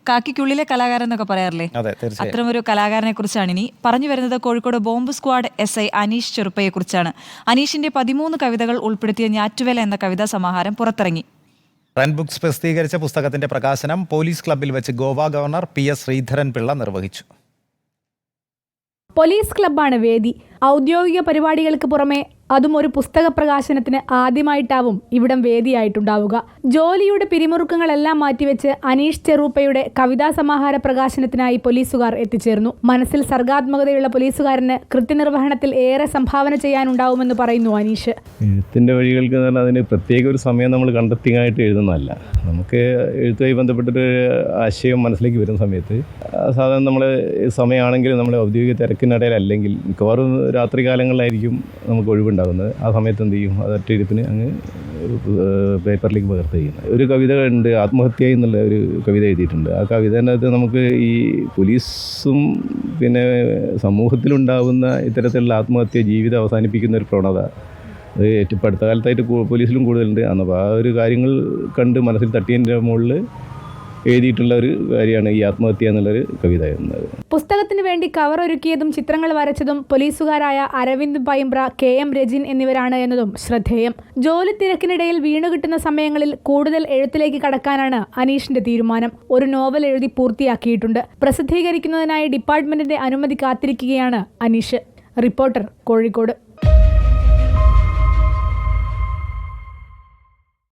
കാക്കിക്കുള്ളിലെ കലാകാരൻ എന്നൊക്കെ പറയാറില്ലേ, അത്തരം ഒരു കലാകാരനെ കുറിച്ചാണ് ഇനി പറഞ്ഞു വരുന്നത്. Kozhikode bomb squad SI Aneesh ചെറുപ്പയെ കുറിച്ചാണ്. അനീഷിന്റെ 13 കവിതകൾ ഉൾപ്പെടുത്തിയ ഞാറ്റുവേല എന്ന കവിതാ സമാഹാരം പുറത്തിറങ്ങി. റൺ ബുക്സ് പ്രസിദ്ധീകരിച്ച പുസ്തകത്തിന്റെ പ്രകാശനം പോലീസ് ക്ലബ്ബിൽ വെച്ച് ഗോവ ഗവർണർ PS ശ്രീധരൻ പിള്ള നിർവഹിച്ചു. പോലീസ് ക്ലബ്ബാണ് വേദി. ഔദ്യോഗിക പരിപാടികൾക്ക് പുറമെ അതും ഒരു പുസ്തക പ്രകാശനത്തിന് ആദ്യമായിട്ടാവും ഇവിടം വേദിയായിട്ടുണ്ടാവുക. ജോലിയുടെ പിരിമുറുക്കങ്ങളെല്ലാം മാറ്റിവെച്ച് അനീഷ് ചെറുപ്പയുടെ കവിതാ സമാഹാര പ്രകാശനത്തിനായി പോലീസുകാർ എത്തിച്ചേർന്നു. മനസ്സിൽ സർഗാത്മകതയുള്ള പോലീസുകാരന് കൃത്യനിർവഹണത്തിൽ ഏറെ സംഭാവന ചെയ്യാനുണ്ടാവുമെന്ന് പറയുന്നു അനീഷ്. എഴുത്തിൻ്റെ വഴികൾക്ക് അതിന് പ്രത്യേക ഒരു സമയം നമ്മൾ കണ്ടെത്തിയായിട്ട് എഴുതുന്നതല്ല. നമുക്ക് എഴുത്തുമായി ബന്ധപ്പെട്ടൊരു ആശയം മനസ്സിലേക്ക് വരുന്ന സമയത്ത് സാധാരണ നമ്മൾ സമയമാണെങ്കിൽ നമ്മൾ ഔദ്യോഗിക തിരക്കിനിടയിലല്ലെങ്കിൽ മിക്കവാറും രാത്രി കാലങ്ങളിലായിരിക്കും നമുക്ക് ഒഴിവുണ്ടാകുന്നത്. ആ സമയത്ത് എന്ത് ചെയ്യും, അതൊറ്റ എഴുത്തിന് അങ്ങ് പേപ്പറിലേക്ക് പകർത്ത് ചെയ്യുന്നത്. ഒരു കവിത ഉണ്ട്, ആത്മഹത്യ എന്നുള്ള ഒരു കവിത എഴുതിയിട്ടുണ്ട്. ആ കവിതേനകത്ത് നമുക്ക് ഈ പോലീസും പിന്നെ സമൂഹത്തിലുണ്ടാകുന്ന ഇത്തരത്തിലുള്ള ആത്മഹത്യ, ജീവിതം അവസാനിപ്പിക്കുന്ന ഒരു പ്രവണത അത് ഏറ്റവും അടുത്ത കാലത്തായിട്ട് പോലീസിലും കൂടുതലുണ്ട്. അപ്പോൾ ആ ഒരു കാര്യങ്ങൾ കണ്ട് മനസ്സിൽ തട്ടിയതിൻ്റെ മുകളിൽ എഴുതിയിട്ടുള്ള ഒരു കാര്യമാണ് ഈ ആത്മഹത്യ എന്നുള്ളൊരു കവിത എന്നത്. പുസ്തകത്തിന് വേണ്ടി കവർ ഒരുക്കിയതും ചിത്രങ്ങൾ വരച്ചതും പോലീസുകാരായ അരവിന്ദ് പൈമ്പ്ര, KM രജിൻ എന്നിവരാണ് എന്നതും ശ്രദ്ധേയം. ജോലി തിരക്കിനിടയിൽ വീണുകിട്ടുന്ന സമയങ്ങളിൽ കൂടുതൽ എഴുത്തിലേക്ക് കടക്കാനാണ് അനീഷിന്റെ തീരുമാനം. ഒരു നോവൽ എഴുതി പൂർത്തിയാക്കിയിട്ടുണ്ട്. പ്രസിദ്ധീകരിക്കുന്നതിനായി ഡിപ്പാർട്ട്മെന്റിന്റെ അനുമതി കാത്തിരിക്കുകയാണ് അനീഷ്. റിപ്പോർട്ടർ, കോഴിക്കോട്.